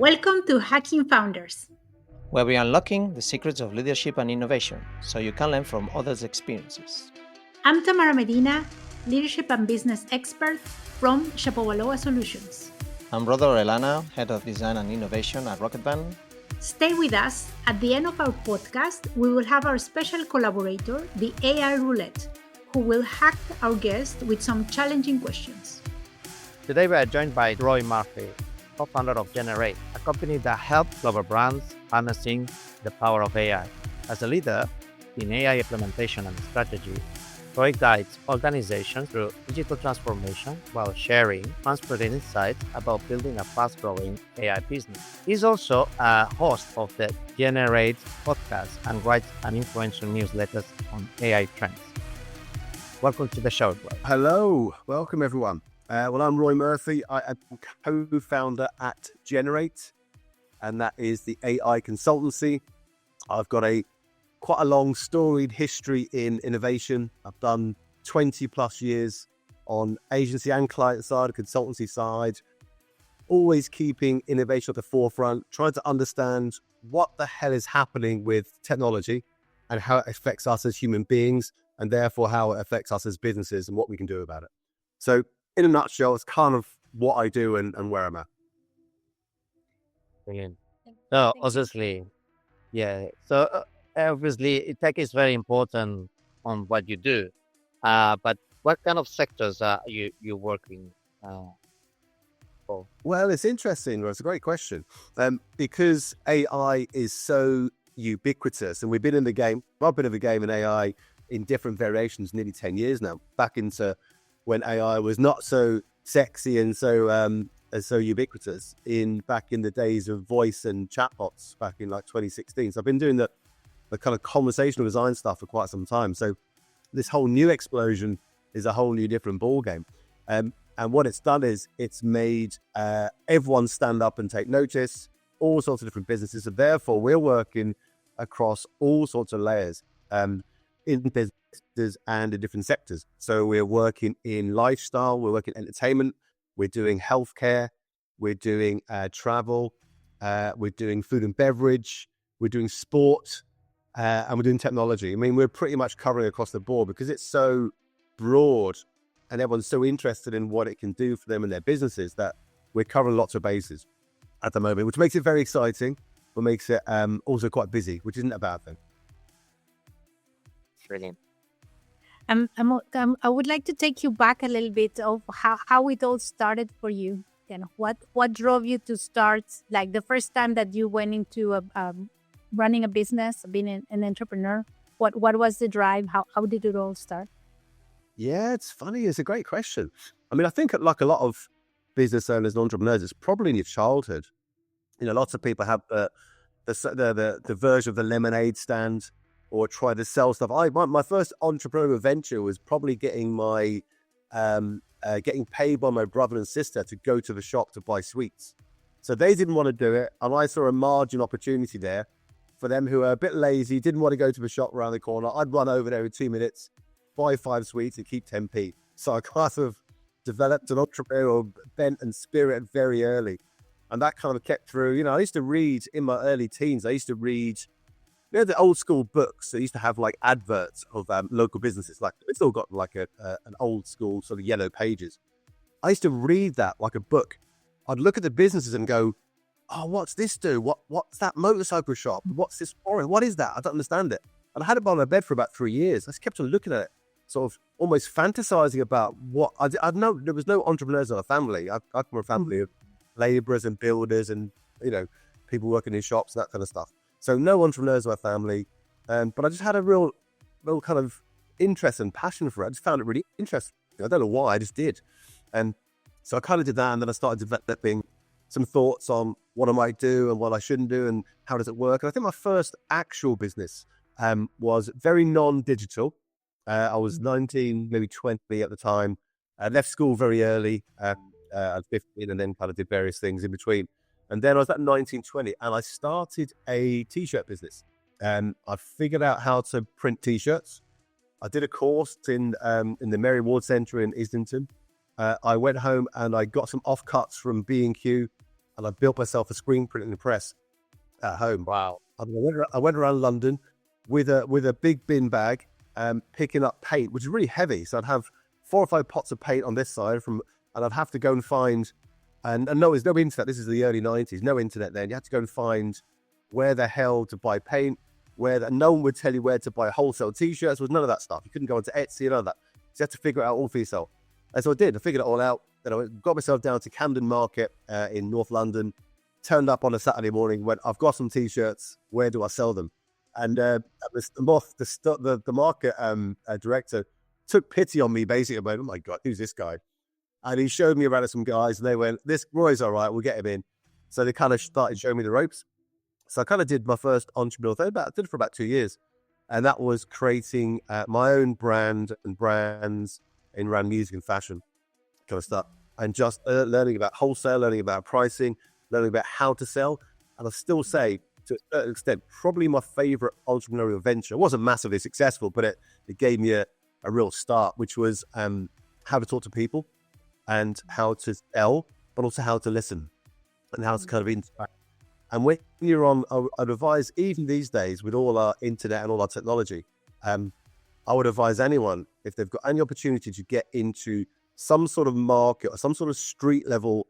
Welcome to Hacking Founders. where we are unlocking the secrets of leadership and innovation so you can learn from others' experiences. I'm Tamara Medina, leadership and business expert from Shapowaloa Solutions. I'm Rodor Elana, Head of Design and Innovation at Rocketband. Stay with us. At the end of our podcast, we will have our special collaborator, the AI Roulette, who will hack our guest with some challenging questions. Today we are joined by Roy Murphy, co-founder of Generate, a company that helps global brands harnessing the power of AI. As a leader in AI implementation and strategy, Roy guides organizations through digital transformation while sharing transparent insights about building a fast-growing AI business. He's also a host of the Generate podcast and writes an influential newsletter on AI trends. Welcome to the show, Roy. Hello, welcome everyone. I'm Roy Murphy. I am co-founder at Generate, and that is the AI consultancy. I've got quite a long storied history in innovation. I've done 20 plus years on agency and client side, consultancy side, always keeping innovation at the forefront, trying to understand what the hell is happening with technology and how it affects us as human beings, and therefore how it affects us as businesses and what we can do about it. So in a nutshell, it's kind of what I do and where I'm at. Brilliant. So obviously, obviously, tech is very important on what you do. But what kind of sectors are you working for? Well, it's interesting. It's a great question. Because AI is so ubiquitous, and we've been in the game, I've been in the game in AI in different variations nearly 10 years now, back into when AI was not so sexy and so ubiquitous back in the days of voice and chatbots back in like 2016. So I've been doing the kind of conversational design stuff for quite some time. So this whole new explosion is a whole new different ball game. And what it's done is it's made everyone stand up and take notice, all sorts of different businesses. So therefore we're working across all sorts of layers in businesses and in different sectors. So we're working in lifestyle, we're working in entertainment, we're doing healthcare, we're doing travel, we're doing food and beverage, we're doing sport, and we're doing technology. I mean, we're pretty much covering across the board because it's so broad and everyone's so interested in what it can do for them and their businesses that we're covering lots of bases at the moment, which makes it very exciting, but makes it also quite busy, which isn't a bad thing. Brilliant. I would like to take you back a little bit of how it all started for you. And what drove you to start, like the first time that you went into running a business, being an entrepreneur? What was the drive? How did it all start? Yeah, it's funny. It's a great question. I mean, I think like a lot of business owners and entrepreneurs, it's probably in your childhood. You know, lots of people have the version of the lemonade stand, or try to sell stuff. My first entrepreneurial venture was probably getting paid by my brother and sister to go to the shop to buy sweets. So they didn't want to do it, and I saw a margin opportunity there for them who are a bit lazy, didn't want to go to the shop around the corner. I'd run over there in 2 minutes, buy 5 sweets, and keep 10p. So I kind of developed an entrepreneurial bent and spirit very early, and that kind of kept through. You know, I used to read in my early teens. I used to read, you know, the old school books that used to have like adverts of local businesses. Like it's all got like an old school sort of yellow pages. I used to read that like a book. I'd look at the businesses and go, "Oh, what's this do? What's that motorcycle shop? What's this forest? What is that? I don't understand it." And I had it by my bed for about 3 years. I just kept on looking at it, sort of almost fantasizing about what I know. There was no entrepreneurs in our family. I come from a family of laborers and builders, and you know, people working in shops and that kind of stuff. So no entrepreneurs in my family, but I just had a real kind of interest and passion for it. I just found it really interesting. I don't know why, I just did. And so I kind of did that, and then I started developing some thoughts on what I might do and what I shouldn't do and how does it work. And I think my first actual business was very non-digital. I was 19, maybe 20 at the time. I left school very early at 15, and then kind of did various things in between. And then I was at 19, 20, and I started a t-shirt business. I figured out how to print t-shirts. I did a course in the Mary Ward Centre in Islington. I went home and I got some offcuts from B&Q and I built myself a screen printing press at home. Wow. I went around London with a big bin bag, picking up paint, which is really heavy. So I'd have 4 or 5 pots of paint on this side and I'd have to go and find, and no, there's no internet. This is the early 90s, no internet then. You had to go and find where the hell to buy paint, no one would tell you where to buy wholesale t-shirts. There was none of that stuff. You couldn't go onto Etsy and none of that. So you had to figure it out all for yourself. And so I did. I figured it all out. Then I got myself down to Camden Market in North London, turned up on a Saturday morning, went, I've got some t-shirts. Where do I sell them? And the market director took pity on me, basically. I went, oh my God, who's this guy? And he showed me around some guys, and they went, this Roy's all right, we'll get him in. So they kind of started showing me the ropes. So I kind of did my first entrepreneurial thing. I did it for about 2 years. And that was creating my own brand and brands in around music and fashion kind of stuff. And just learning about wholesale, learning about pricing, learning about how to sell. And I still say, to a certain extent, probably my favorite entrepreneurial venture. It wasn't massively successful, but it gave me a real start, which was how to talk to people and how to sell, but also how to listen and how to kind of interact. And when you're on, I'd advise, even these days with all our internet and all our technology, I would advise anyone, if they've got any opportunity to get into some sort of market or some sort of street level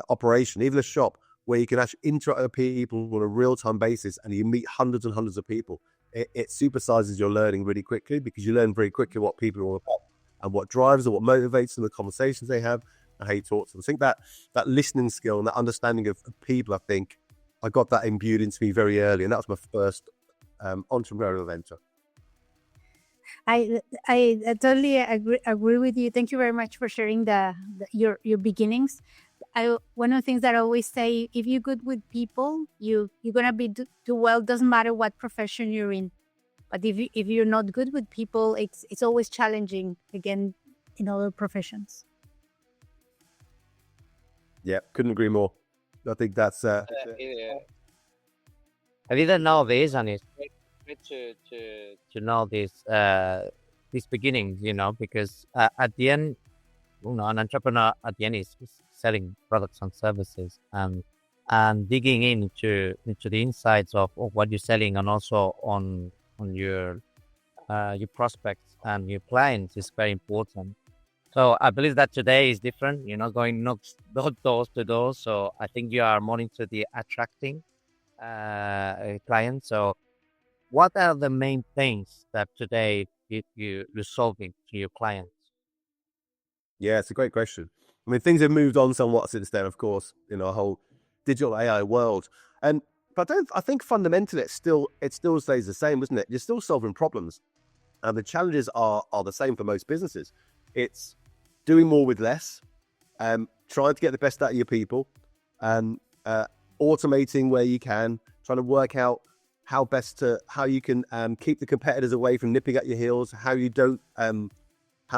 operation, even a shop where you can actually interact with people on a real-time basis and you meet hundreds and hundreds of people, it supersizes your learning really quickly, because you learn very quickly what people are all about and what drives them, what motivates them, the conversations they have, and how you talk to them. I think that listening skill and that understanding of people, I think I got that imbued into me very early, and that was my first entrepreneurial venture. I totally agree with you. Thank you very much for sharing your beginnings. One of the things that I always say, if you're good with people, you're gonna do well. Doesn't matter what profession you're in, but if you're not good with people, it's always challenging again in other professions. Yeah, couldn't agree more. I think that's I didn't know this, and it's great to know these beginnings, because at the end, an entrepreneur at the end is selling products and services, and digging into the insights of what you're selling, and also on your prospects and your clients is very important. So I believe that today is different, going knocks doors to doors. So I think you are more into the attracting clients. So what are the main things that today you're solving to your clients? Yeah, it's a great question. I mean, things have moved on somewhat since then, of course, a whole digital AI world. But I think fundamentally it still stays the same, isn't it? You're still solving problems. And the challenges are the same for most businesses. It's doing more with less, trying to get the best out of your people, and automating where you can, trying to work out how you can keep the competitors away from nipping at your heels, how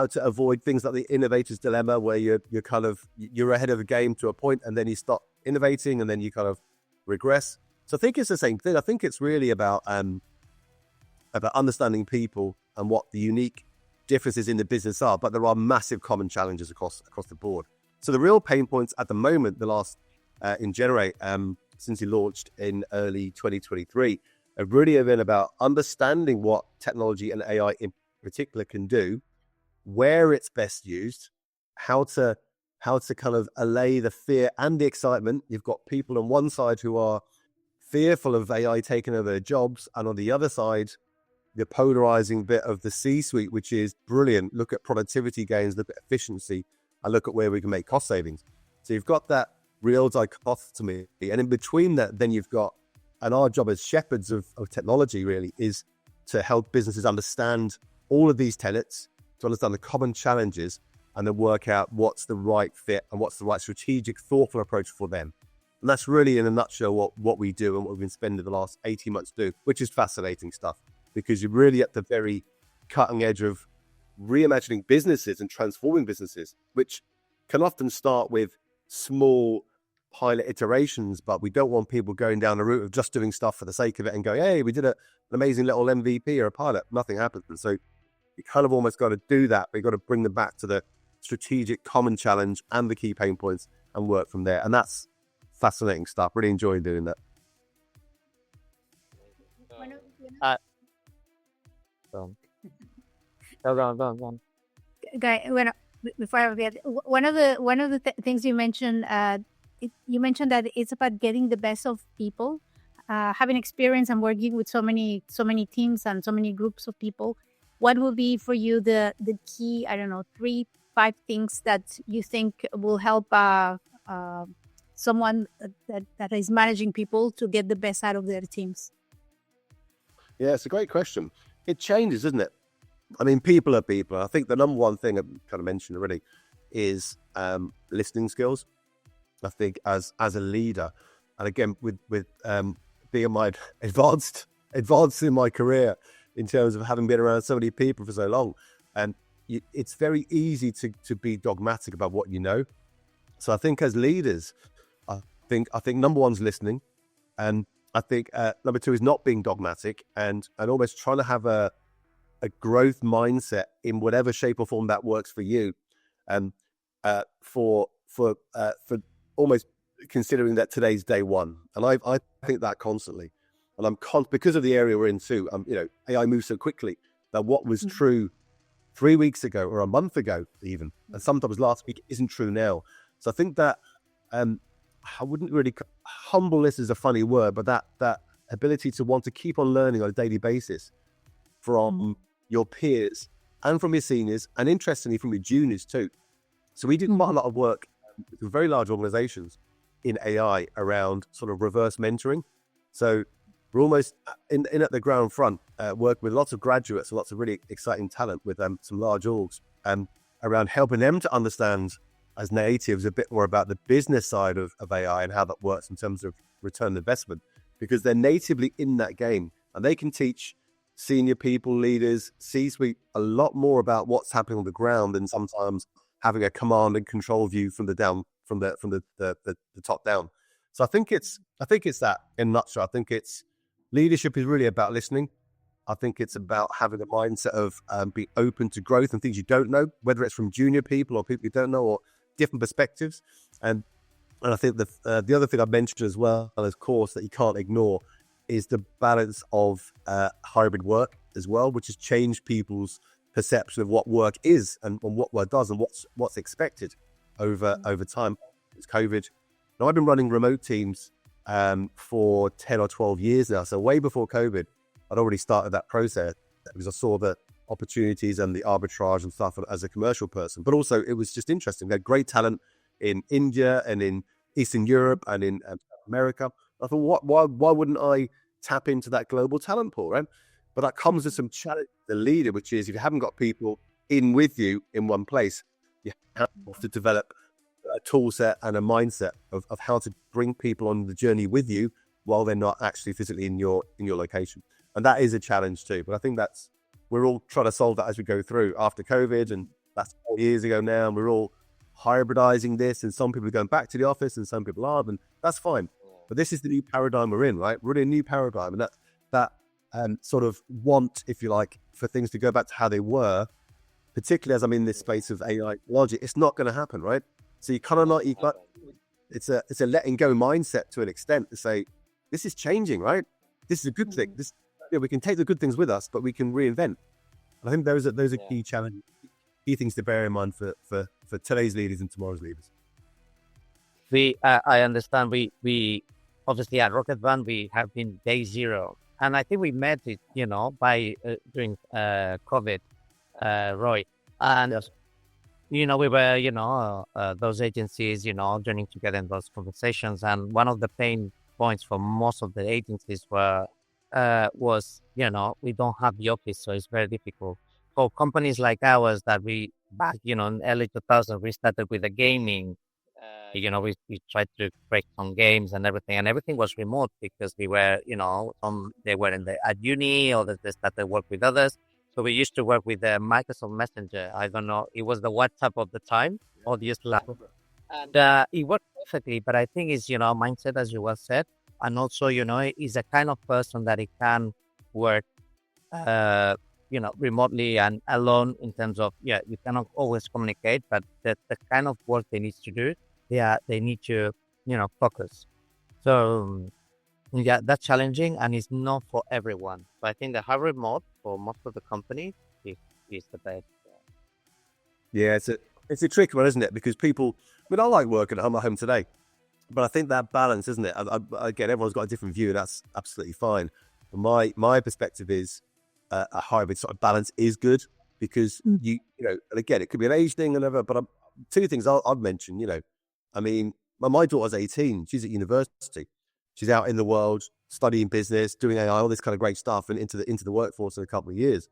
to avoid things like the innovator's dilemma, where you're ahead of the game to a point, and then you stop innovating, and then you kind of regress. So I think it's the same thing. I think it's really about understanding people and what the unique differences in the business are, but there are massive common challenges across the board. So the real pain points at the moment, in Generate, since he launched in early 2023, have really been about understanding what technology and AI in particular can do, where it's best used, how to kind of allay the fear and the excitement. You've got people on one side who are fearful of AI taking over their jobs, and on the other side, the polarizing bit of the C-suite, which is brilliant. Look at productivity gains, look at efficiency, and look at where we can make cost savings. So you've got that real dichotomy. And in between that, then you've got, and our job as shepherds of technology really is to help businesses understand all of these tenets, to understand the common challenges, and then work out what's the right fit and what's the right strategic, thoughtful approach for them. And that's really, in a nutshell, what we do and what we've been spending the last 18 months doing, which is fascinating stuff, because you're really at the very cutting edge of reimagining businesses and transforming businesses, which can often start with small pilot iterations, but we don't want people going down the route of just doing stuff for the sake of it and going, hey, we did an amazing little MVP or a pilot. Nothing happens. And so you kind of almost got to do that, but you got to bring them back to the strategic common challenge and the key pain points, and work from there. And that's fascinating stuff. Really enjoying doing that. So, go on. Guy, before I forget, one of the things you mentioned, you mentioned that it's about getting the best of people, having experience and working with so many teams and so many groups of people. What will be for you the key, I don't know, 3-5 things that you think will help someone that is managing people to get the best out of their teams? Yeah, it's a great question. It changes, isn't it? I mean, people are people. I think the number one thing I kind of mentioned already is listening skills. I think as a leader, and again with being my advanced in my career in terms of having been around so many people for so long, and it's very easy to be dogmatic about what you know. So I think as leaders, I think number one's listening, and I think number two is not being dogmatic and almost trying to have a growth mindset in whatever shape or form that works for you, and for almost considering that today's day one. And I think that constantly, and I'm because of the area we're in too. AI moves so quickly that what was true 3 weeks ago or a month ago, even, and sometimes last week, isn't true now. So I think that I wouldn't really, humbleness is a funny word, but that ability to want to keep on learning on a daily basis from your peers and from your seniors, and interestingly from your juniors too. So we did quite a lot of work with very large organizations in AI around sort of reverse mentoring. So we're almost in at the ground front, work with lots of graduates, lots of really exciting talent with some large orgs, around helping them to understand as natives a bit more about the business side of AI and how that works in terms of return on investment, because they're natively in that game and they can teach senior people, leaders, C-suite a lot more about what's happening on the ground than sometimes having a command and control view from the top down. So I think it's that in a nutshell. I think it's leadership is really about listening. I think it's about having a mindset of be open to growth and things you don't know, whether it's from junior people or people you don't know, or different perspectives. And I think the other thing I mentioned as well, and of course that you can't ignore, is the balance of hybrid work as well, which has changed people's perception of what work is and what work does and what's expected over time. It's COVID. Now I've been running remote teams for 10 or 12 years now. So way before COVID, I'd already started that process because I saw the opportunities and the arbitrage and stuff as a commercial person. But also it was just interesting. They had great talent in India and in Eastern Europe and in America. I thought, why wouldn't I tap into that global talent pool, right? But that comes with some challenge, the leader, which is if you haven't got people in with you in one place, you have to develop a tool set and a mindset of how to bring people on the journey with you while they're not actually physically in your location. And that is a challenge too. But I think we're all trying to solve that as we go through after COVID, and that's 4 years ago now, and we're all hybridizing this, and some people are going back to the office and some people aren't, and that's fine. But this is the new paradigm we're in, right? We're in a new paradigm, and that sort of want, if you like, for things to go back to how they were, particularly as I'm in this space of AI logic, it's not going to happen, right? So you kind of not, it's a letting go mindset to an extent to say, this is changing, right? This is a good thing. We can take the good things with us, but we can reinvent. And I think those are key challenges, key things to bear in mind for today's leaders and tomorrow's leaders. I understand. We obviously at Rocket Band we have been day zero, and I think we met it, by during COVID, Roy, and Yes. we were, those agencies, joining together in those conversations, and one of the pain points for most of the agencies was, we don't have the office, so it's very difficult for companies like ours that we back, in early 2000, we started with the gaming. We tried to create some games and everything was remote because we were, they were at uni or they started work with others. So we used to work with the Microsoft Messenger. I don't know, it was the WhatsApp of the time, or the Slack. And it worked perfectly, but I think it's, mindset, as you well said. And also, is a kind of person that it can work, remotely and alone in terms of, you cannot always communicate, but the kind of work they need to do, they need to, focus. So yeah, that's challenging and it's not for everyone. So I think the hybrid mode for most of the companies is the best. Yeah, it's a tricky one, isn't it? Because people, I mean, I like working at home today, but I think that balance, isn't it? Again, everyone's got a different view, and that's absolutely fine. But my perspective is a hybrid sort of balance is good because and again, it could be an age thing and whatever. But two things I've mentioned, I mean, my daughter's 18, she's at university, she's out in the world studying business, doing AI, all this kind of great stuff, and into the workforce in a couple of years.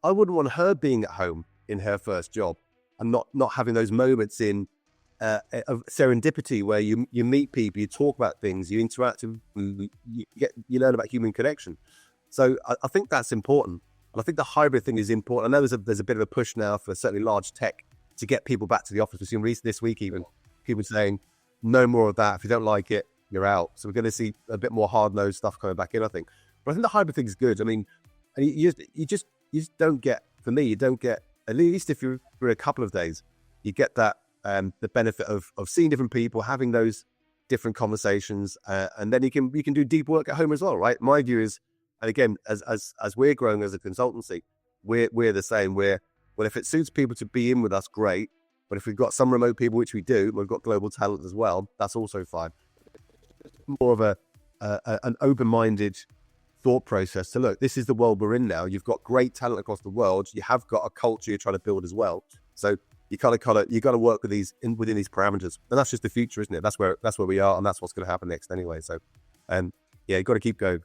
I wouldn't want her being at home in her first job and not having those moments of serendipity where you meet people, you talk about things, you interact, you learn about human connection. So I think that's important, and I think the hybrid thing is important. I know there's a bit of a push now for certainly large tech to get people back to the office. We've seen this week even people saying no more of that. If you don't like it, you're out. So we're going to see a bit more hard-nosed stuff coming back in, I think. But I think the hybrid thing is good. I mean, and you just don't get, for me, you don't get, at least if you're for a couple of days, you get that the benefit of seeing different people, having those different conversations, and then you can do deep work at home as well, right? My view is, and again, as we're growing as a consultancy, we're the same. Well, if it suits people to be in with us, great. But if we've got some remote people, which we do, we've got global talent as well, that's also fine. More of an open-minded thought process to look, this is the world we're in now. You've got great talent across the world. You have got a culture you're trying to build as well. So you got to work with within these parameters, and that's just the future, isn't it? That's where we are, and that's what's going to happen next anyway. So, you've got to keep going.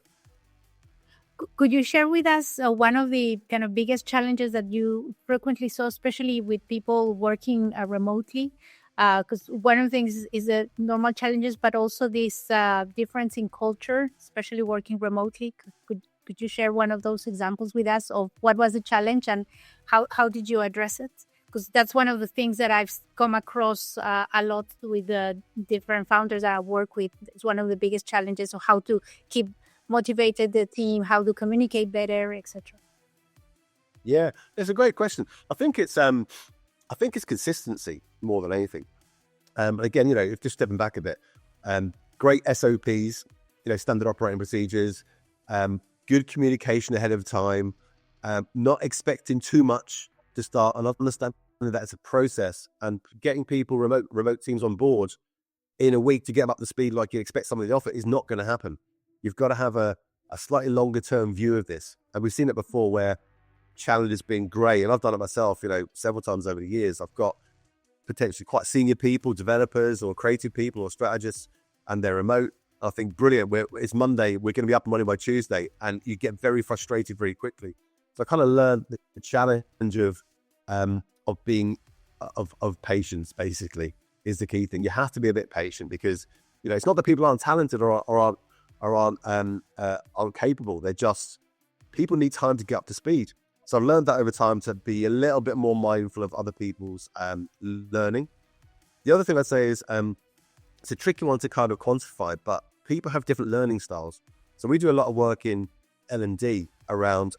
Could you share with us one of the kind of biggest challenges that you frequently saw, especially with people working remotely? Because one of the things is the normal challenges, but also this difference in culture, especially working remotely. Could you share one of those examples with us of what was the challenge and how did you address it? Because that's one of the things that I've come across a lot with the different founders that I work with. It's one of the biggest challenges of how to keep motivated the team, how to communicate better, etc. Yeah, it's a great question. I think it's consistency more than anything. Again, if just stepping back a bit, great SOPs, standard operating procedures, good communication ahead of time, not expecting too much to start, and understanding that it's a process, and getting people remote teams on board in a week to get them up to speed like you expect somebody to offer is not going to happen. You've got to have a slightly longer term view of this, and we've seen it before where challenge has been great, and I've done it myself, several times over the years. I've got potentially quite senior people, developers or creative people or strategists, and they're remote. I think brilliant. It's Monday, we're going to be up and running by Tuesday, and you get very frustrated very quickly. So I kind of learned the challenge of being of patience. Basically, is the key thing. You have to be a bit patient because it's not that people aren't talented or aren't capable. They're just, people need time to get up to speed. So I've learned that over time to be a little bit more mindful of other people's learning. The other thing I'd say is it's a tricky one to kind of quantify, but people have different learning styles. So we do a lot of work in L&D around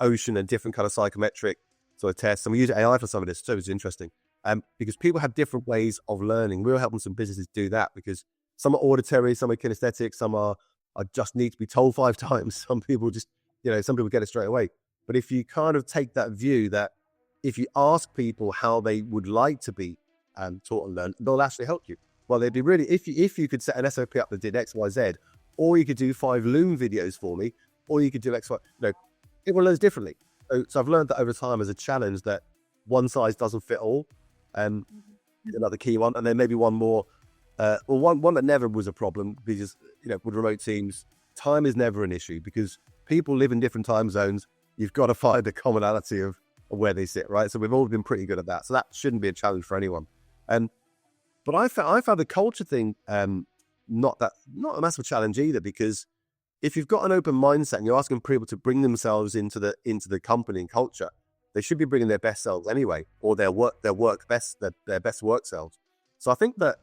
ocean and different kind of psychometric sort of tests. And we use AI for some of this, so it's interesting. Because people have different ways of learning. We're helping some businesses do that because some are auditory, some are kinesthetic, some are just need to be told 5 times. Some people just, some people get it straight away. But if you kind of take that view that if you ask people how they would like to be taught and learn, they'll actually help you. Well, they'd be really, if you could set an SOP up that did X, Y, Z, or you could do 5 Loom videos for me, or you could do X, Y, everyone learns differently. So I've learned that over time as a challenge that one size doesn't fit all. Another key one, and then maybe one more. One that never was a problem because with remote teams, time is never an issue because people live in different time zones. You've got to find a commonality of where they sit, right? So we've all been pretty good at that. So that shouldn't be a challenge for anyone. But I found the culture thing not a massive challenge either, because if you've got an open mindset and you're asking people to bring themselves into the company and culture, they should be bringing their best selves anyway, or their best work selves. So I think that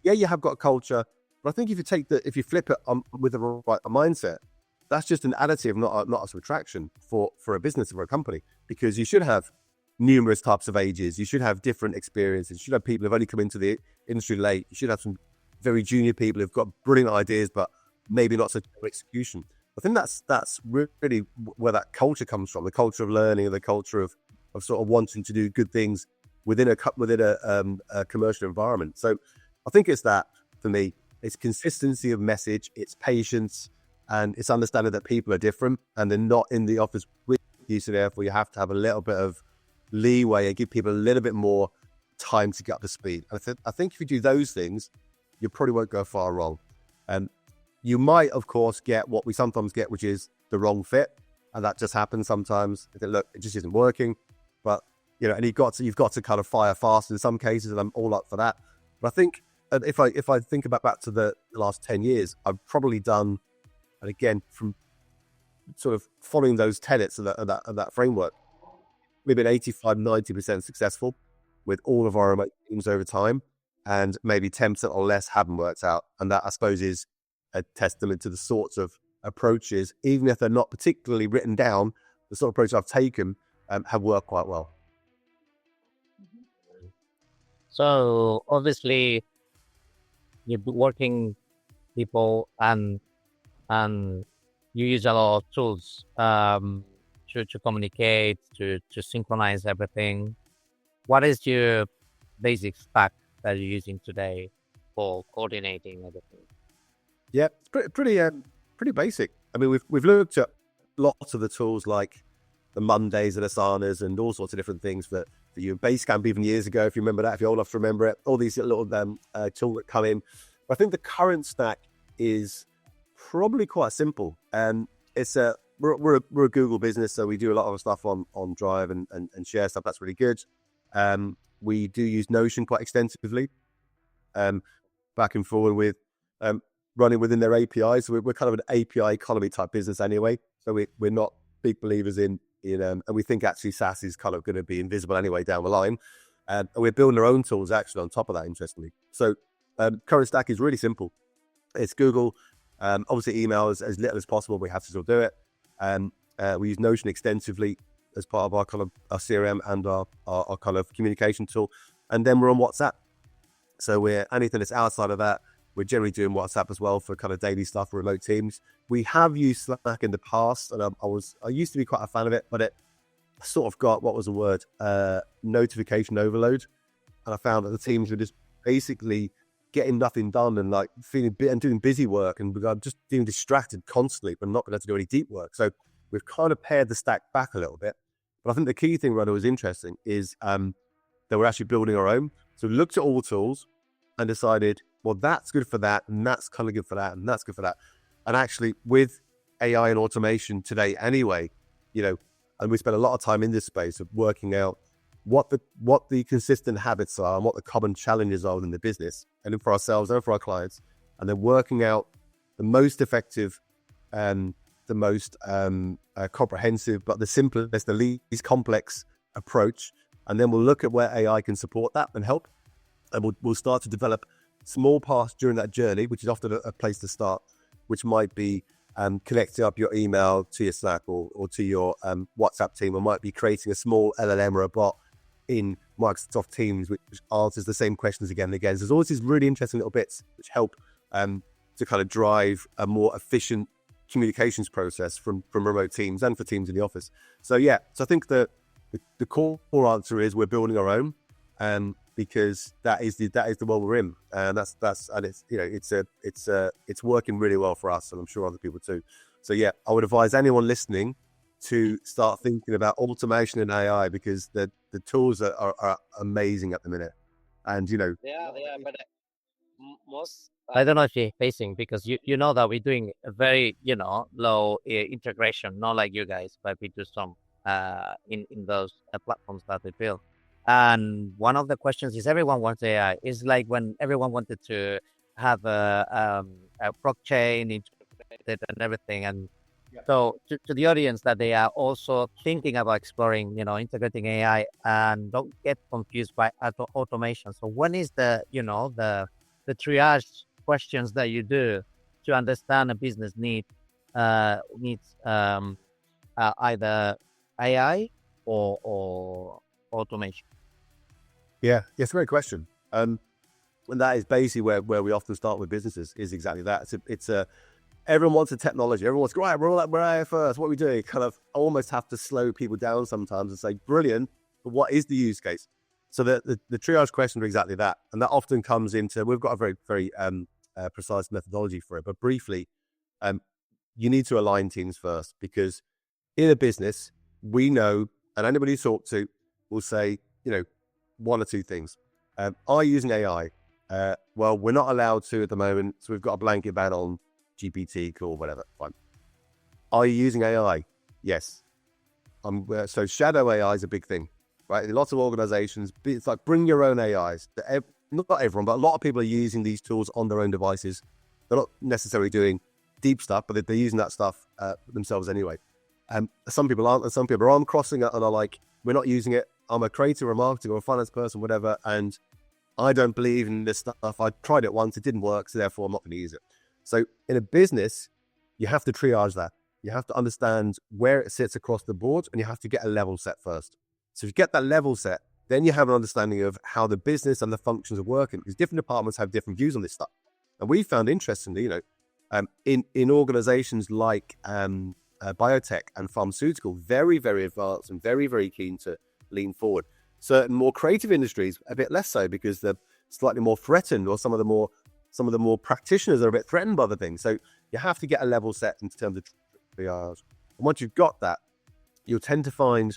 you have got a culture, but I think if you flip it with the right mindset, that's just an additive, not a subtraction for a business or a company, because you should have numerous types of ages. You should have different experiences. You should have people who've only come into the industry late. You should have some very junior people who've got brilliant ideas, but maybe not such execution. I think that's really where that culture comes from, the culture of learning, the culture of sort of wanting to do good things within a commercial environment. So I think it's that for me. It's consistency of message, it's patience, and it's understanding that people are different and they're not in the office with you. So therefore, you have to have a little bit of leeway and give people a little bit more time to get up to speed. And I think if you do those things, you probably won't go far wrong. You might, of course, get what we sometimes get, which is the wrong fit, and that just happens sometimes. Look, it just isn't working. But and you've got to kind of fire fast in some cases, and I'm all up for that. But I think if I think back to the last 10 years, I've probably done, and again from sort of following those tenets of that framework, we've been 85-90% successful with all of our remote teams over time, and maybe 10% or less haven't worked out. And that, I suppose, is a testament to the sorts of approaches, even if they're not particularly written down, the sort of approach I've taken have worked quite well. So obviously, you're working people and you use a lot of tools to communicate, to synchronize everything. What is your basic stack that you're using today for coordinating everything? Yeah, it's pretty basic. I mean, we've looked at lots of the tools like the Mondays and Asanas and all sorts of different things for you. Basecamp even years ago, if you remember that, if you're old enough to remember it, all these little tools that come in. But I think the current stack is probably quite simple. And we're a Google business, so we do a lot of stuff on Drive and share stuff. That's really good. We do use Notion quite extensively, back and forward with running within their APIs. So we're kind of an API economy type business anyway. So we're not big believers in and we think actually SaaS is kind of going to be invisible anyway down the line. And we're building our own tools actually on top of that, interestingly. So current stack is really simple. It's Google. Obviously email as little as possible. We have to still do it. We use Notion extensively as part of our kind of our CRM and our kind of communication tool. And then we're on WhatsApp. So we're anything that's outside of that, we're generally doing WhatsApp as well for kind of daily stuff for remote teams. We have used Slack in the past, and I used to be quite a fan of it, but it sort of got, what was the word, notification overload. And I found that the teams were just basically getting nothing done and like feeling and doing busy work and just being distracted constantly, but not being able to do any deep work. So we've kind of pared the stack back a little bit. But I think the key thing, Rudder, was interesting is that we're actually building our own. So we looked at all the tools and decided, well, that's good for that, and that's kind of good for that, and that's good for that. And actually, with AI and automation today anyway, and we spend a lot of time in this space of working out what the consistent habits are and what the common challenges are within the business, and for ourselves and for our clients, and then working out the most effective and the most comprehensive, but the simplest, the least complex approach. And then we'll look at where AI can support that and help. And we'll start to develop small parts during that journey, which is often a place to start, which might be connecting up your email to your Slack or to your WhatsApp team, or might be creating a small LLM or a bot in Microsoft Teams, which answers the same questions again and again. So there's always these really interesting little bits which help to kind of drive a more efficient communications process from remote teams and for teams in the office. So yeah, so I think the core answer is we're building our own, because that is the world we're in, and that's and it's working really well for us, and I'm sure other people too. So yeah, I would advise anyone listening to start thinking about automation and AI, because the tools are amazing at the minute, and but most, I don't know if you're facing, because you know that we're doing a very low integration, not like you guys, but we do some in those platforms that we build. And one of the questions is, everyone wants AI. It's like when everyone wanted to have a blockchain integrated and everything. And so to the audience, that they are also thinking about exploring, integrating AI, and don't get confused by automation. So when is the triage questions that you do to understand a business needs either AI or automation? Yeah, it's a great question. And that is basically where we often start with businesses, is exactly that. Everyone wants a technology. Everyone wants, right, we're AI first. What are we doing? Kind of almost have to slow people down sometimes and say, brilliant, but what is the use case? So the triage questions are exactly that. And that often comes into, we've got a very, very precise methodology for it. But briefly, you need to align teams first, because in a business, we know, and anybody you talk to will say, one or two things. Are you using AI? Well, we're not allowed to at the moment, so we've got a blanket ban on GPT, cool, whatever, fine. Are you using AI? Yes. So shadow AI is a big thing, right? In lots of organizations, it's like bring your own AIs. Not everyone, but a lot of people are using these tools on their own devices. They're not necessarily doing deep stuff, but they're using that stuff themselves anyway. Some people aren't, and some people are arm crossing it and are like, we're not using it. I'm a creator or a marketer or a finance person, whatever, and I don't believe in this stuff. I tried it once, it didn't work, so therefore I'm not going to use it. So in a business, you have to triage that. You have to understand where it sits across the board, and you have to get a level set first. So if you get that level set, then you have an understanding of how the business and the functions are working, because different departments have different views on this stuff. And we found, interestingly, in organizations like biotech and pharmaceutical, very, very advanced and very, very keen to lean forward. Certain more creative industries, a bit less so, because they're slightly more threatened, or some of the more practitioners are a bit threatened by the thing. So you have to get a level set in terms of triage. And once you've got that, you'll tend to find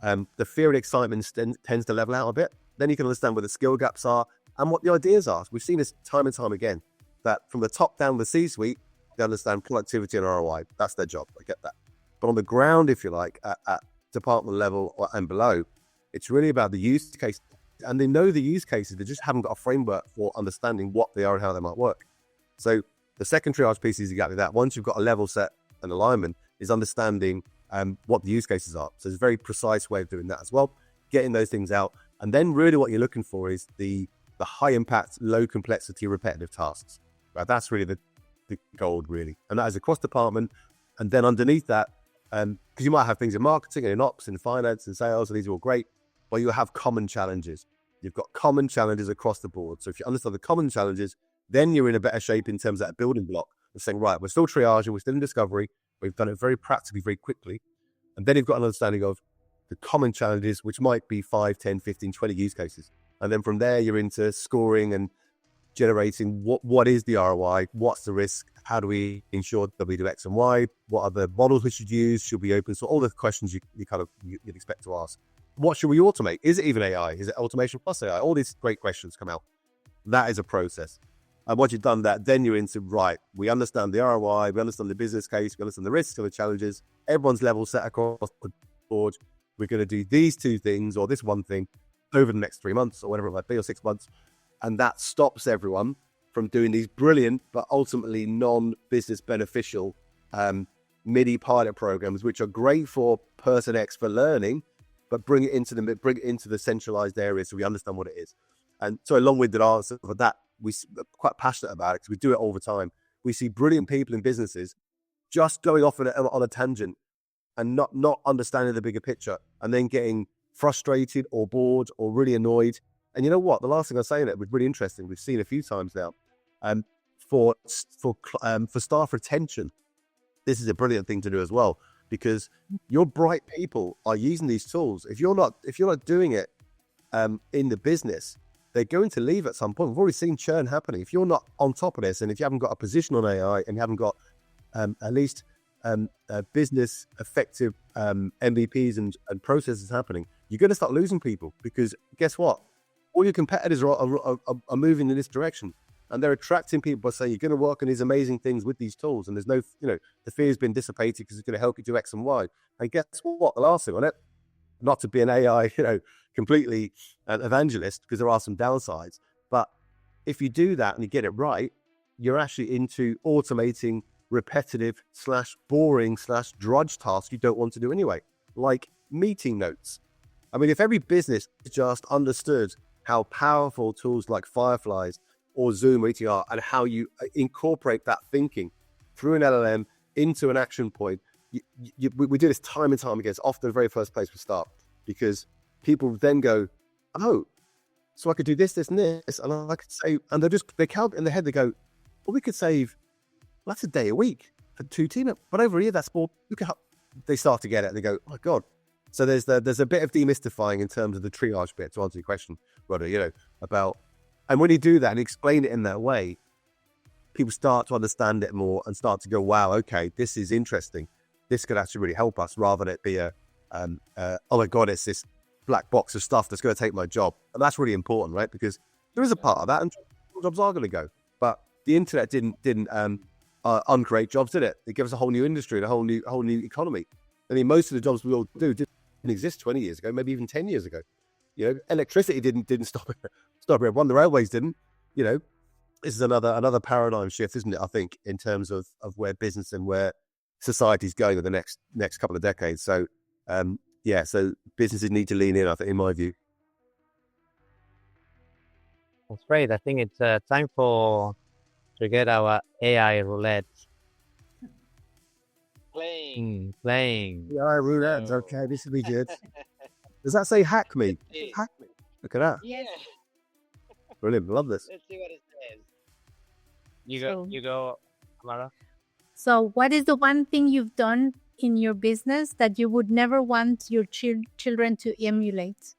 the fear and excitement tends to level out a bit. Then you can understand where the skill gaps are and what the ideas are. We've seen this time and time again, that from the top down, the C-suite, they understand productivity and ROI. That's their job. I get that. But on the ground, if you like, at department level and below, it's really about the use case. And they know the use cases, they just haven't got a framework for understanding what they are and how they might work. So the second triage piece is exactly that. Once you've got a level set and alignment, is understanding what the use cases are. So it's a very precise way of doing that as well, getting those things out. And then really what you're looking for is the high impact, low complexity, repetitive tasks. Right? That's really the gold, really. And that is across department. And then underneath that, because you might have things in marketing and in ops and finance and sales, and these are all great, but you have common challenges. You've got common challenges across the board. So if you understand the common challenges, then you're in a better shape in terms of that building block of saying, right, we're still triaging, we're still in discovery, we've done it very practically, very quickly. And then you've got an understanding of the common challenges, which might be 5, 10, 15, 20 use cases. And then from there, you're into scoring and generating what is the ROI, what's the risk, how do we ensure that we do X and Y, what are the models we should use, should we open? So all the questions you'd expect to ask. What should we automate? Is it even AI? Is it automation plus AI? All these great questions come out. That is a process. And once you've done that, then you're into, right, we understand the ROI, we understand the business case, we understand the risks and the challenges. Everyone's level set across the board. We're going to do these two things or this one thing over the next 3 months or whatever it might be, or 6 months. And that stops everyone from doing these brilliant, but ultimately non-business beneficial MIDI pilot programs, which are great for person X for learning, but bring it into the centralized area so we understand what it is. And so a long-winded answer for that, we're quite passionate about it because we do it all the time. We see brilliant people in businesses just going off on a tangent and not understanding the bigger picture, and then getting frustrated or bored or really annoyed. And you know what? The last thing I say in it was really interesting. We've seen a few times now. For staff retention, this is a brilliant thing to do as well, because your bright people are using these tools. If you're not doing it in the business, they're going to leave at some point. We've already seen churn happening. If you're not on top of this, and if you haven't got a position on AI, and you haven't got at least business effective MVPs and processes happening, you're going to start losing people, because guess what? All your competitors are moving in this direction, and they're attracting people by saying you're going to work on these amazing things with these tools, and there's no, the fear has been dissipated because it's going to help you do X and Y. And guess what? The last thing on it, not to be an AI, completely an evangelist, because there are some downsides, but if you do that and you get it right, you're actually into automating repetitive / boring / drudge tasks you don't want to do anyway, like meeting notes. I mean, if every business just understood how powerful tools like Fireflies or Zoom or ETR, and how you incorporate that thinking through an LLM into an action point, we do this time and time again. It's often the very first place we start, because people then go, oh, so I could do this, this, and this, and I could say, and they count in their head. They go, well, we could save. Well, that's a day a week for 2 team members, but over here that's more. They start to get it. And they go, oh my god. So there's a bit of demystifying in terms of the triage bit to answer your question, Rodder. About, and when you do that and explain it in that way, people start to understand it more and start to go, wow, okay, this is interesting. This could actually really help us, rather than it be oh my god, it's this black box of stuff that's going to take my job. And that's really important, right? Because there is a part of that, and jobs are going to go. But the internet didn't uncreate jobs, did it? It gave us a whole new industry and a whole new economy. I mean, most of the jobs we all do didn't exist 20 years ago, maybe even 10 years ago. Electricity didn't stop everyone. The railways didn't. This is another paradigm shift, isn't it? I think in terms of where business and where society's going in the next couple of decades. So so businesses need to lean in, I think, in my view. That's great. I think it's time to get our AI roulette. Playing. AI roulette. Okay, this will be good. Does that say hack me? Hack me. Look at that. Yes. Brilliant. Love this. Let's see what it says. You go, Amara. So what is the one thing you've done in your business that you would never want your children to emulate?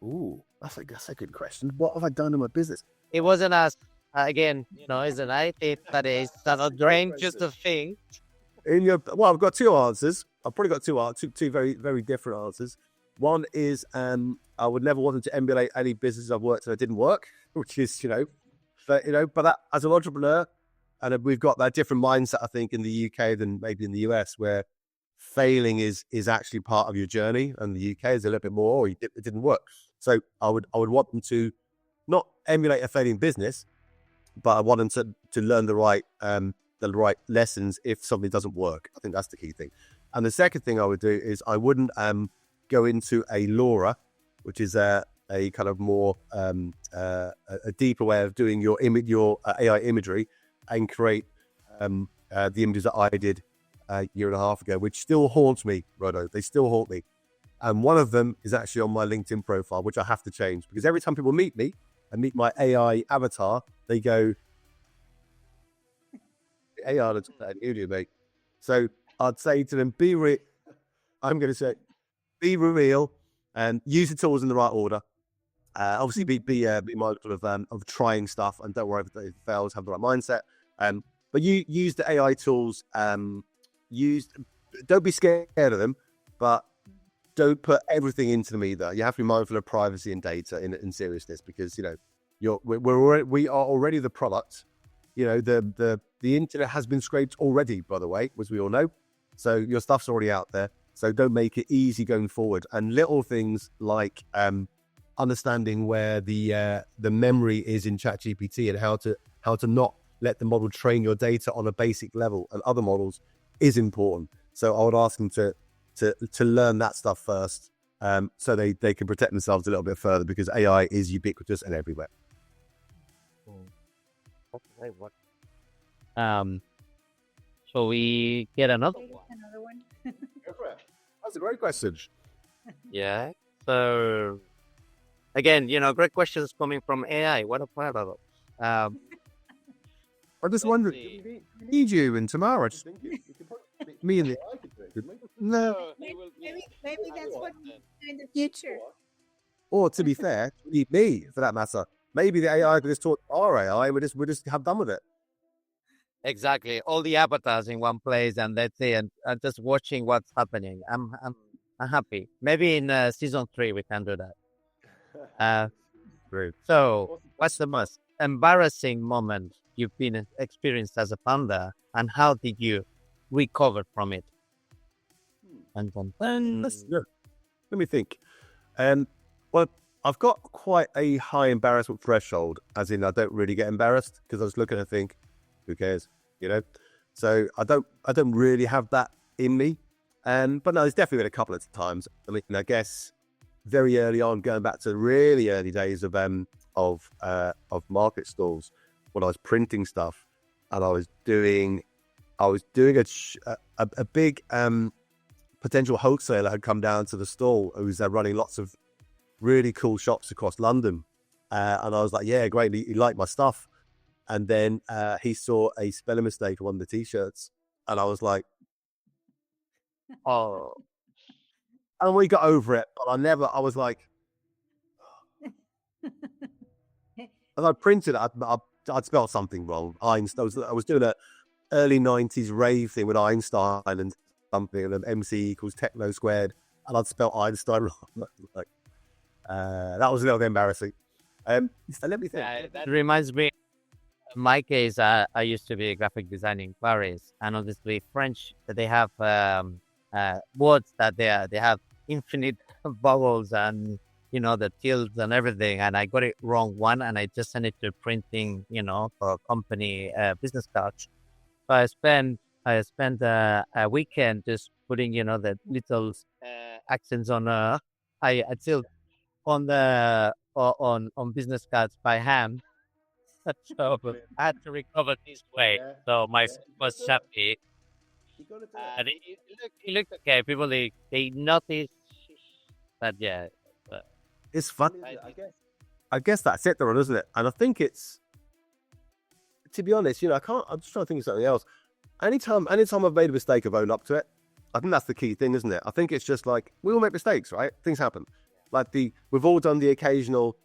Ooh, that's a good question. What have I done in my business? It wasn't as, again, isn't it? But it's not drain just a thing. I've got 2 answers. I've probably got two very, very different answers. One is, I would never want them to emulate any business I've worked that didn't work, which is, but that, as an entrepreneur, and we've got that different mindset, I think, in the UK than maybe in the US, where failing is actually part of your journey, and the UK is a little bit more, it didn't work. So I would want them to not emulate a failing business, but I want them to learn the right lessons if something doesn't work. I think that's the key thing. And the second thing I would do is I wouldn't go into a LoRa, which is a kind of more a deeper way of doing your AI imagery, and create the images that I did a year and a half ago, which still haunts me, Rodo. They still haunt me. And one of them is actually on my LinkedIn profile, which I have to change, because every time people meet me and meet my AI avatar, they go, AI looks better than you do, mate. So I'd say to them, I'm going to say, be real and use the tools in the right order. Obviously, be mindful of trying stuff, and don't worry if it fails. Have the right mindset. But you use the AI tools. Don't be scared of them, but don't put everything into them either. You have to be mindful of privacy and data in seriousness, because we are already the product. The internet has been scraped already, by the way, as we all know. So your stuff's already out there. So don't make it easy going forward. And little things like understanding where the memory is in ChatGPT, and how to not let the model train your data on a basic level and other models is important. So I would ask them to learn that stuff first, so they can protect themselves a little bit further, because AI is ubiquitous and everywhere. Okay, what? Shall we get another one? Go for it. That's a great question. Yeah. So again, great questions coming from AI. What a paradox. I just wonder, we need you and Tamara. Just think you could probably, me and the AI could do it, couldn't we? No. Maybe that's what we do in the future. Or to be fair, we need me for that matter. Maybe the AI could just talk our AI. We just have done with it. Exactly. All the avatars in one place, and let's say, and just watching what's happening. I'm happy. Maybe in season 3 we can do that. Great. So, what's the most embarrassing moment you've been experienced as a founder, and how did you recover from it? That's good. Let me think. Well, I've got quite a high embarrassment threshold, as in I don't really get embarrassed, because I was looking and think, who cares, So I don't really have that in me. But no, there's definitely been a couple of times. I mean, I guess very early on, going back to the really early days of market stalls, when I was printing stuff, and I was doing a big potential wholesaler had come down to the stall who's running lots of really cool shops across London. And I was like, yeah, great. He liked my stuff. And then he saw a spelling mistake on one of the t-shirts. And I was like, oh. And we got over it. But I was like, and I printed it. I'd spelled something wrong. Einstein. I was doing an early 90s rave thing with Einstein and something, and then MC equals techno squared. And I'd spelled Einstein wrong. Like, that was a little bit embarrassing. So let me think. That reminds me, in my case, I used to be a graphic designer in Paris, and obviously French, they have words that they have infinite vowels and, the tildes and everything. And I got it wrong one, and I just sent it to printing, for a company business card. So I spent a weekend just putting, the little accents on. I still on the on business cards by hand. So I had to recover this way. So my foot was shabby. And it looked okay. People they noticed, but yeah. But It's funny. I guess that's it, though, isn't it? And I think it's, to be honest, I'm just trying to think of something else. Anytime I've made a mistake, I've owned up to it. I think that's the key thing, isn't it? I think it's just like, we all make mistakes, right? Things happen. Like we've all done the occasional,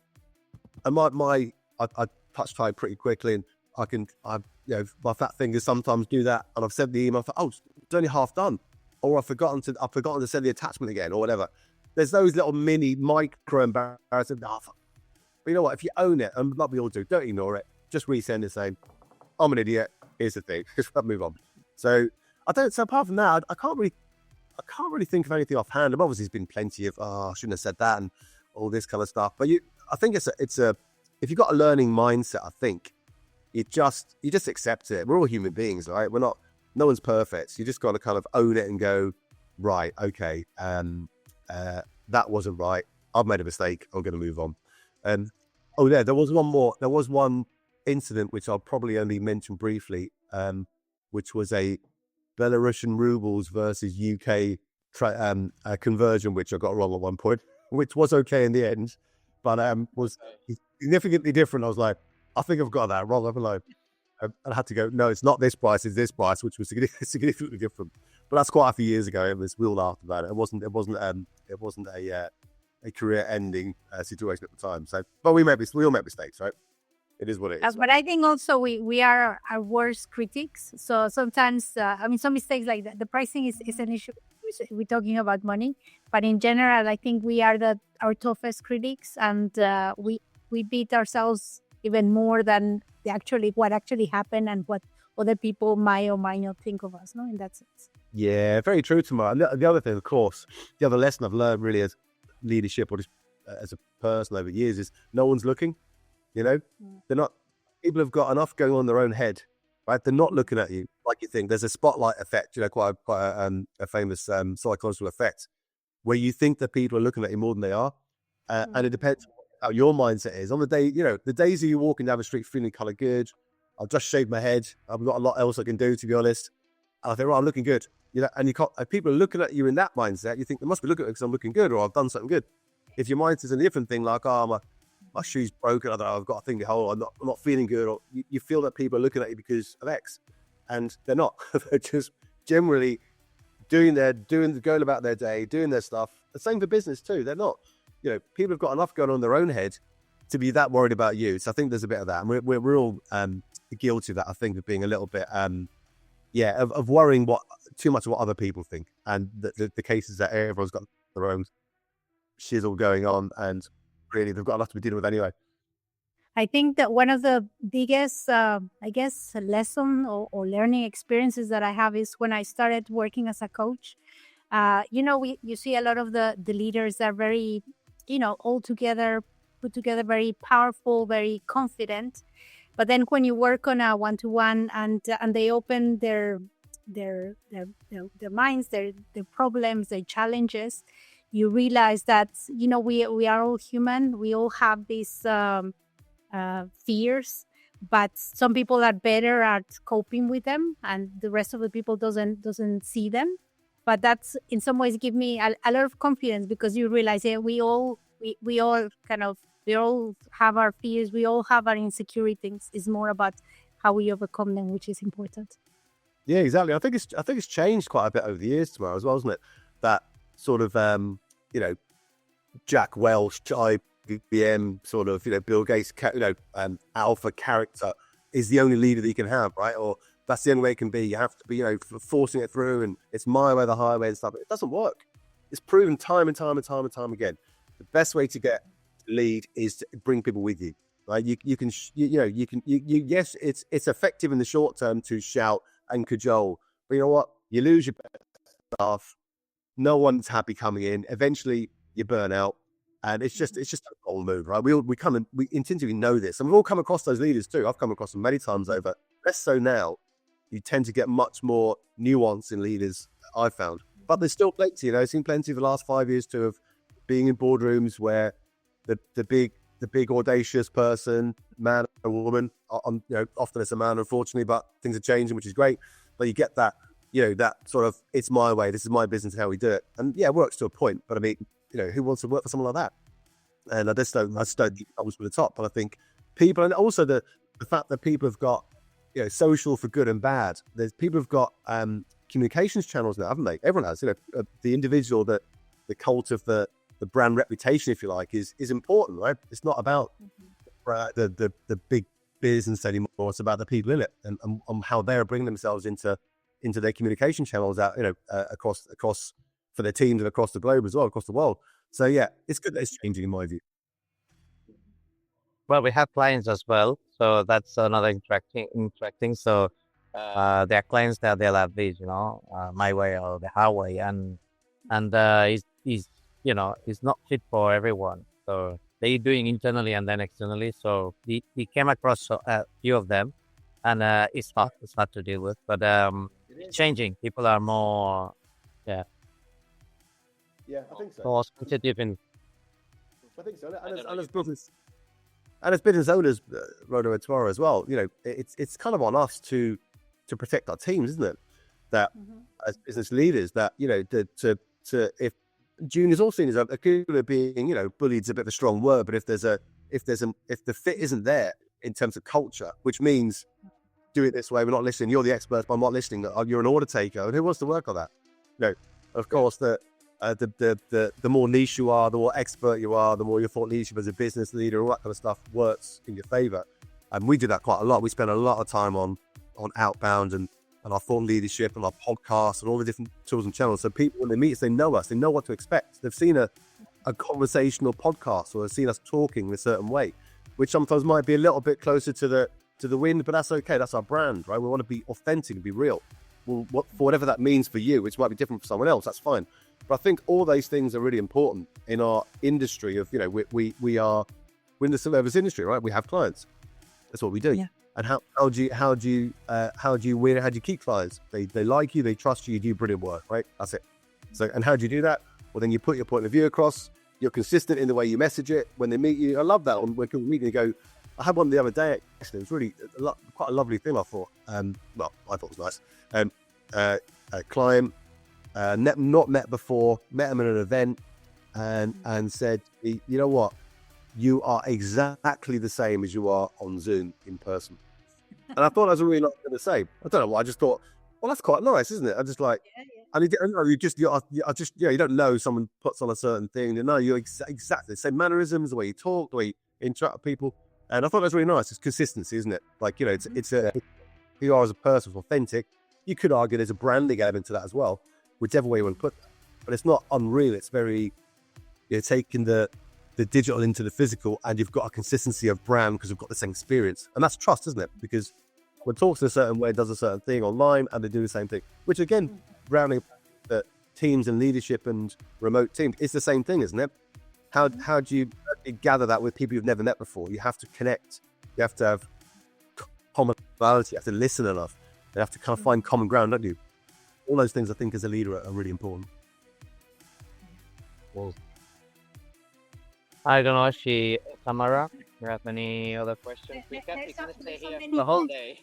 and I touch type pretty quickly, and my fat fingers sometimes do that, and I've sent the email, oh, it's only half done, or I've forgotten to send the attachment again, or whatever. There's those little micro embarrassing. But you know what? If you own it, and like we all do, don't ignore it. Just resend it saying, I'm an idiot. Here's the thing. Just move on. So apart from that, I can't really think of anything offhand. Obviously, there's been plenty of, I shouldn't have said that, and all this kind of stuff. But I think it's if you've got a learning mindset, I think you just accept it. We're all human beings, right? No one's perfect. You just got to kind of own it and go, right, okay, that wasn't right. I've made a mistake. I'm going to move on. There was one more. There was one incident which I'll probably only mention briefly, which was a Belarusian rubles versus UK conversion, which I got wrong at one point, which was okay in the end, but was significantly different. I was like, I think I've got that wrong. I had to go, no, it's not this price, it's this price, which was significantly different. But that's quite a few years ago. We all laughed about it. It wasn't a career-ending situation at the time. So, but we all make mistakes, right? It is what it is. But I think also we are our worst critics. So sometimes, some mistakes like that. The pricing is an issue. We're talking about money, but in general, I think we are our toughest critics, and we beat ourselves even more than what actually happened and what other people might or might not think of us. No, in that sense. Yeah, very true, Tamara. And the other thing, of course, the other lesson I've learned really as leadership or just as a person over years is no one's looking. They're not. People have got enough going on in their own head, right? They're not looking at you like you think. There's a spotlight effect, quite a famous psychological effect, where you think that people are looking at you more than they are, and it depends how your mindset is on the day. The days of you walking down the street feeling kind of good. I've just shaved my head. I've got a lot else I can do, to be honest. And I think, I'm looking good. And you can't. If people are looking at you in that mindset, you think they must be looking at me because I'm looking good or I've done something good. If your mindset is a different thing, like, my shoe's broken, I've got a thing to hold, I'm not feeling good, or you feel that people are looking at you because of X, and they're not. They're just generally going about their day, doing their stuff. The same for business too. They're not, people have got enough going on in their own head to be that worried about you. So I think there's a bit of that, and we're all guilty of that. I think of being a little bit, of worrying too much of what other people think, and the cases that everyone's got their own shizzle going on, and really they've got enough to be dealing with anyway. I think that one of the biggest, lesson or learning experiences that I have is when I started working as a coach. You see a lot of the leaders are very, all together, put together, very powerful, very confident. But then when you work on a one-to-one and they open their minds, their problems, their challenges, you realize that, we are all human. We all have these fears, but some people are better at coping with them, and the rest of the people doesn't see them. but that's in some ways give me a lot of confidence, because you realize we all have our fears, we all have our insecurities. It's more about how we overcome them, which is important. Yeah, exactly. I think it's changed quite a bit over the years, tomorrow as well, isn't it? That sort of Jack Welch, IBM sort of Bill Gates alpha character is the only leader that you can have, right? Or that's the only way it can be. You have to be forcing it through, and it's my way, the highway, and stuff. It doesn't work. It's proven time and time again. The best way to get lead is to bring people with you, right? Yes, it's effective in the short term to shout and cajole, but you know what? You lose your best staff. No one's happy coming in. Eventually, you burn out, and it's just a wrong move, right? We intuitively know this, and we've all come across those leaders too. I've come across them many times over. Less so now. You tend to get much more nuance in leaders, I've found, but there's still plenty. I've seen plenty of the last 5 years too of being in boardrooms where the big audacious person, man or woman, often it's a man, unfortunately, but things are changing, which is great. But you get that, that sort of, it's my way, this is my business, how we do it. And yeah, it works to a point, but I mean, who wants to work for someone like that? And I just don't think it comes from the top. But I think people, and also the fact that people have got, social for good and bad. There's people have got communications channels now, haven't they? Everyone has, the individual, the cult of the brand reputation, if you like, is important, right? It's not about the big business anymore. It's about the people in it and how they're bringing themselves into their communication channels out, across for their teams and across the globe as well, across the world. So yeah, it's good that it's changing in my view. Well, we have clients as well, so that's another interacting. So there are clients that they'll have these, my way or the highway, and it's not fit for everyone. So they're doing internally and then externally. So we came across a few of them, and it's hard to deal with, but it's changing. People are more, I think so. More sensitive in. I think so. And as business owners, Rodo and Tamara as well, it's kind of on us to protect our teams, isn't it? That as business leaders, that to if June is all seen as a cooler being, bullied is a bit of a strong word, but if the fit isn't there in terms of culture, which means do it this way, we're not listening. You're the expert, but I'm not listening. You're an order taker, and who wants to work on that? Of course the more niche you are, the more expert you are, the more your thought leadership as a business leader, all that kind of stuff works in your favor. And we do that quite a lot. We spend a lot of time on outbound and our thought leadership and our podcasts and all the different tools and channels. So people, when they meet us, they know us, they know what to expect. They've seen a conversational podcast, or they've seen us talking in a certain way, which sometimes might be a little bit closer to the wind, but that's okay. That's our brand, right? We want to be authentic and be real. Well, for whatever that means for you, which might be different for someone else, that's fine. But I think all those things are really important in our industry of, we're in the service industry, right? We have clients. That's what we do. Yeah. And how do you win? How do you keep clients? They like you, they trust you, you do brilliant work, right? That's it. So, and how do you do that? Well, then you put your point of view across. You're consistent in the way you message it. When they meet you, I love that. When we meet, you go. I had one the other day. Actually, it was really quite a lovely thing. I thought. Well, I thought it was nice. A client. Not met before, met him at an event, and said, you know what, you are exactly the same as you are on Zoom in person. And I thought that was a really nice thing to say. I don't know why. I just thought, well, that's quite nice, isn't it? I just like, and you don't know someone puts on a certain thing. You know, you're exactly the same mannerisms, the way you talk, the way you interact with people. And I thought that was really nice. It's consistency, isn't it? Like, it's who you are as a person, it's authentic. You could argue there's a branding element to that as well, whichever way you want to put it. But it's not unreal. It's very, taking the digital into the physical, and you've got a consistency of brand because we've got the same experience. And that's trust, isn't it? Because when talks in a certain way, does a certain thing online, and they do the same thing, which again, rounding the teams and leadership and remote teams, it's the same thing, isn't it? How do you gather that with people you've never met before? You have to connect. You have to have commonality. You have to listen enough. You have to kind of find common ground, don't you? All those things, I think, as a leader are really important. Well, I don't know, Tamara, you have any other questions? We can stay here the whole day.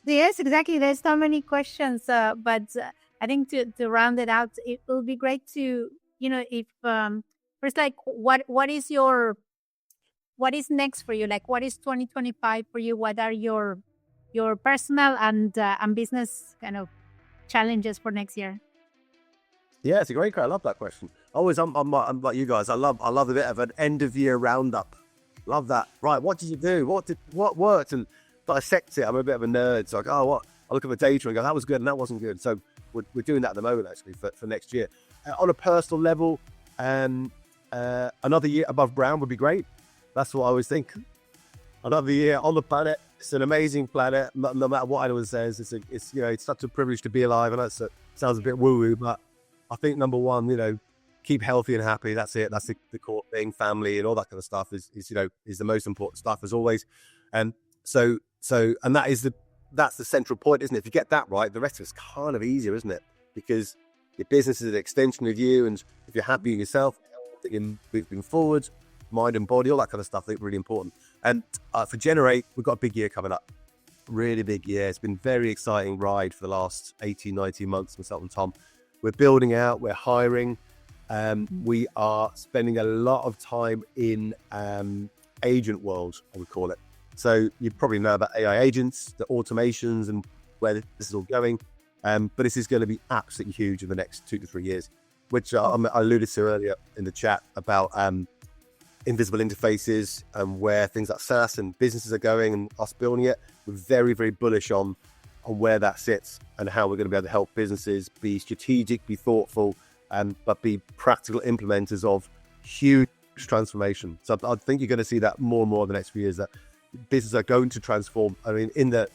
Yes, exactly. There's so many questions, but I think to round it out, it will be great to, if first, like, what is next for you? Like, what is 2025 for you? What are your personal and business kind of challenges for next year? Yeah, it's a great question. I love that question. Always, I'm like you guys. I love a bit of an end of year roundup. Love that. Right, what did you do? What worked? And dissect it. I'm a bit of a nerd, so I look at the data and go, that was good and that wasn't good. So we're doing that at the moment actually for next year. On a personal level, another year above ground would be great. That's what I always think. Another year on the planet. It's an amazing planet. No matter what anyone says, it's such a privilege to be alive. And that sounds a bit woo-woo, but I think number one, keep healthy and happy. That's it. That's the core thing. Family and all that kind of stuff is the most important stuff as always. And so and that's the central point, isn't it? If you get that right, the rest of it's kind of easier, isn't it? Because your business is an extension of you, and if you're happy with yourself, moving forward, mind and body, all that kind of stuff, I think really important. And for Generate, we've got a big year coming up. Really big year. It's been a very exciting ride for the last 18, 19 months, myself and Tom. We're building out, we're hiring. We are spending a lot of time in agent world, I would call it. So you probably know about AI agents, the automations and where this is all going. But this is going to be absolutely huge in the next 2 to 3 years, which I alluded to earlier in the chat about invisible interfaces and where things like SaaS and businesses are going and us building it. We're very, very bullish on where that sits and how we're going to be able to help businesses be strategic, be thoughtful, but be practical implementers of huge transformation. So I think you're going to see that more and more in the next few years, that businesses are going to transform. I mean, in the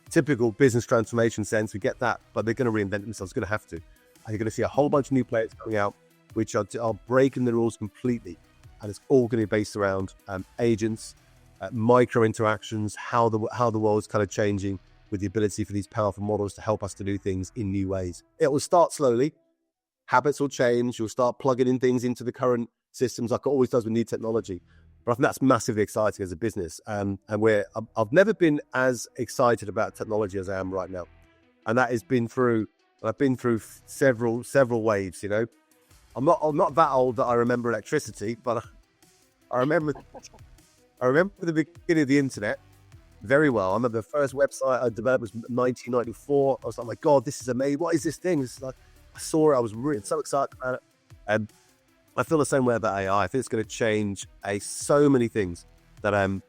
typical business transformation sense, we get that, but they're going to reinvent themselves. Going to have to. And you're going to see a whole bunch of new players coming out, which are breaking the rules completely. And it's all going to be based around agents, micro interactions, how the world's kind of changing with the ability for these powerful models to help us to do things in new ways. It will start slowly. Habits will change. You'll start plugging in things into the current systems like it always does with new technology. But I think that's massively exciting as a business. And I've never been as excited about technology as I am right now. And that has been through, I've been through several waves, I'm not that old that I remember electricity, but I remember the beginning of the internet very well. I remember the first website I developed was 1994. I was like, oh my God, this is amazing. What is this thing? It's like, I saw it. I was really so excited about it. And I feel the same way about AI. I think it's going to change so many things that I'm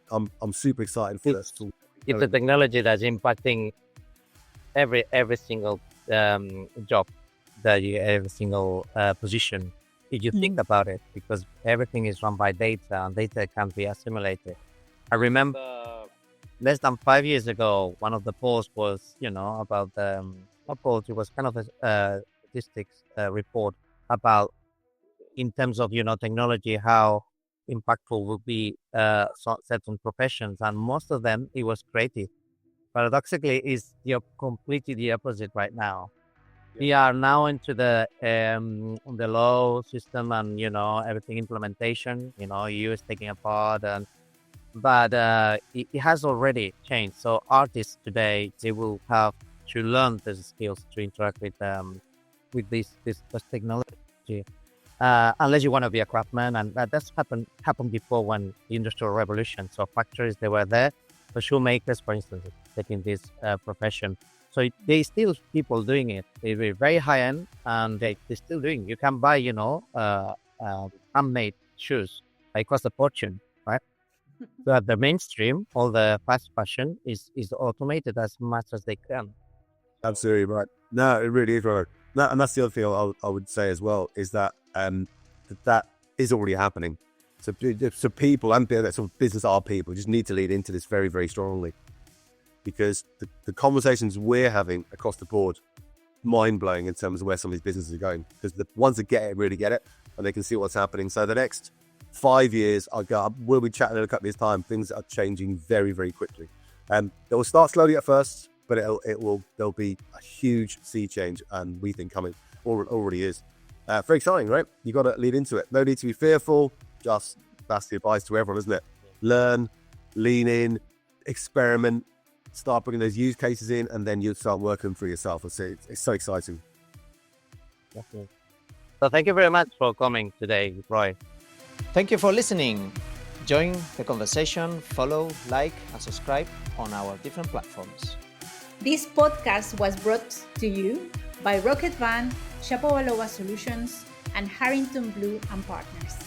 super excited for. It's a technology that's impacting every single job, every single position. If you think about it, because everything is run by data and data can't be assimilated. I remember less than 5 years ago, one of the polls was, about not polls, it was kind of a statistics report about, in terms of, technology, how impactful will be certain professions. And most of them, it was creative. Paradoxically, is completely the opposite right now. Yeah. We are now into the law system and, everything implementation, US taking apart. But it has already changed. So artists today, they will have to learn these skills to interact with this technology. Unless you want to be a craftsman, and that's happened before when the Industrial Revolution. So factories, they were there. For shoemakers, for instance, taking this profession. So they still people doing it. They're very high end, and they're still doing. You can buy, handmade shoes. They cost a fortune, right? But the mainstream, all the fast fashion is automated as much as they can. Absolutely right. No, it really is right. No, and that's the other thing I would say as well is that that is already happening. So people and sort of business are people just need to lead into this very, very strongly, because the conversations we're having across the board, mind blowing in terms of where some of these businesses are going. Because the ones that get it really get it, and they can see what's happening. So the next 5 years, we'll be chatting in a couple of years' time. Things are changing very, very quickly. It will start slowly at first, but there'll be a huge sea change, and we think coming already is. Very exciting, right? You got to lead into it. No need to be fearful. Just that's the advice to everyone, isn't it? Learn, lean in, experiment, start bringing those use cases in, and then you'll start working for yourself. It's so exciting. Definitely. So thank you very much for coming today, Roy. Thank you for listening. Join the conversation, follow, like, and subscribe on our different platforms. This podcast was brought to you by Rocket Van, Shapovalova Solutions, and Harrington Blue and Partners.